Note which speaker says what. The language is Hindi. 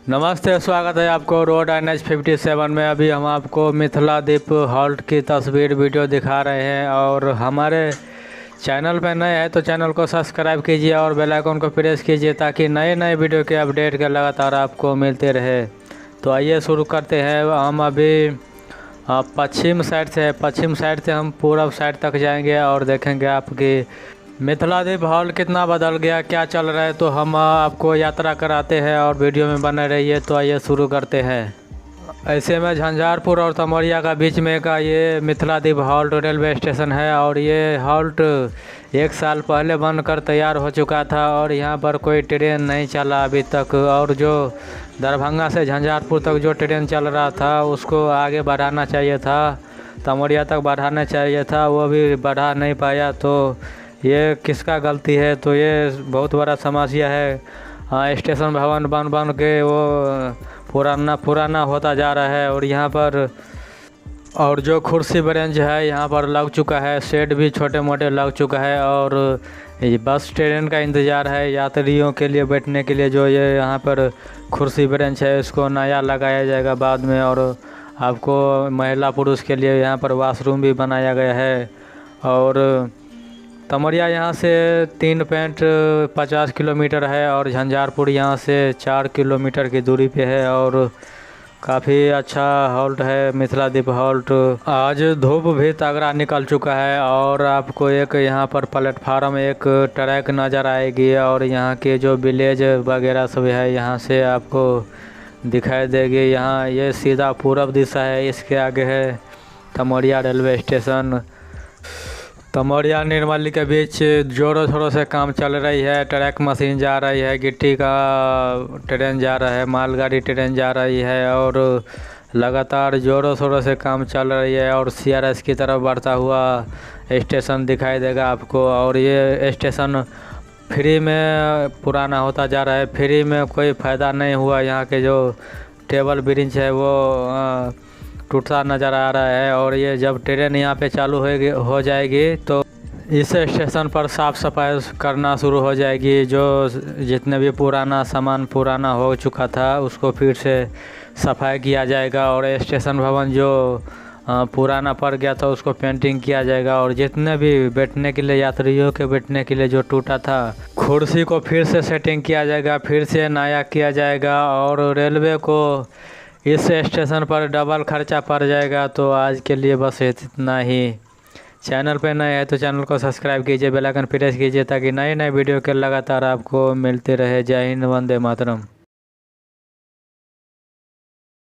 Speaker 1: नमस्ते, स्वागत है आपको रोड NH57 में। अभी हम आपको मिथिला दीप हॉल्ट की तस्वीर वीडियो दिखा रहे हैं और हमारे चैनल पर नए हैं तो चैनल को सब्सक्राइब कीजिए और बेल आइकन को प्रेस कीजिए ताकि नए नए वीडियो के अपडेट के लगातार आपको मिलते रहे। तो आइए शुरू करते हैं। हम अभी पश्चिम साइड से हम पूरब साइड तक जाएंगे और देखेंगे आपकी मिथिला दीप हॉल कितना बदल गया, क्या चल रहा है। तो हम आपको यात्रा कराते हैं और वीडियो में बने रहिए। तो आइए शुरू करते हैं। ऐसे में झंझारपुर और तमोरिया का बीच में का ये मिथिला दीप हॉल्ट रेलवे स्टेशन है और ये हॉल्ट 1 साल पहले बनकर तैयार हो चुका था और यहाँ पर कोई ट्रेन नहीं चला अभी तक। और जो दरभंगा से झंझारपुर तक जो ट्रेन चल रहा था उसको आगे बढ़ाना चाहिए था, तमोरिया तक बढ़ाना चाहिए था, वो भी बढ़ा नहीं पाया। तो ये किसका गलती है? तो ये बहुत बड़ा समस्या है। स्टेशन भवन बन के वो पुराना होता जा रहा है और यहाँ पर और जो कुर्सी ब्रेंच है यहाँ पर लग चुका है, शेड भी छोटे मोटे लग चुका है और ये बस ट्रेन का इंतज़ार है यात्रियों के लिए बैठने के लिए। जो ये यहाँ पर कुर्सी ब्रेंच है इसको नया लगाया जाएगा बाद में। और आपको महिला पुरुष के लिए यहाँ पर वॉशरूम भी बनाया गया है। और तमोरिया यहाँ से 3.50 किलोमीटर है और झंझारपुर यहाँ से 4 किलोमीटर की दूरी पे है और काफ़ी अच्छा हॉल्ट है मिथिला दीप हॉल्ट। आज धूप भी तगड़ा निकल चुका है और आपको एक यहाँ पर प्लेटफार्म एक ट्रैक नज़र आएगी और यहाँ के जो विलेज वगैरह सब है यहाँ से आपको दिखाई देगी। यहाँ ये सीधा पूरब दिशा है, इसके आगे है तमोरिया रेलवे स्टेशन। तमोरिया निर्मली के बीच जोरों शोरों से काम चल रही है। ट्रैक मशीन जा रही है, गिट्टी का ट्रेन जा रहा है, मालगाड़ी ट्रेन जा रही है और लगातार जोरों शोरों से काम चल रही है। और CRS की तरफ बढ़ता हुआ स्टेशन दिखाई देगा आपको। और ये स्टेशन फ्री में पुराना होता जा रहा है, फ्री में कोई फ़ायदा नहीं हुआ। यहाँ के जो टेबल ब्रिज है वो टूटता नज़र आ रहा है और ये जब ट्रेन यहाँ पे चालू हो जाएगी तो इस स्टेशन पर साफ़ सफाई करना शुरू हो जाएगी। जो जितने भी पुराना सामान पुराना हो चुका था उसको फिर से सफाई किया जाएगा और स्टेशन भवन जो पुराना पड़ गया था उसको पेंटिंग किया जाएगा। और जितने भी बैठने के लिए यात्रियों के बैठने के लिए जो टूटा था कुर्सी को फिर से सेटिंग किया जाएगा, फिर से नया किया जाएगा और रेलवे को इस स्टेशन पर डबल खर्चा पड़ जाएगा। तो आज के लिए बस इतना ही। चैनल पर नए हैं तो चैनल को सब्सक्राइब कीजिए, बेल आइकन प्रेस कीजिए ताकि नए नए वीडियो के लगातार आपको मिलते रहे। जय हिंद, वंदे मातरम।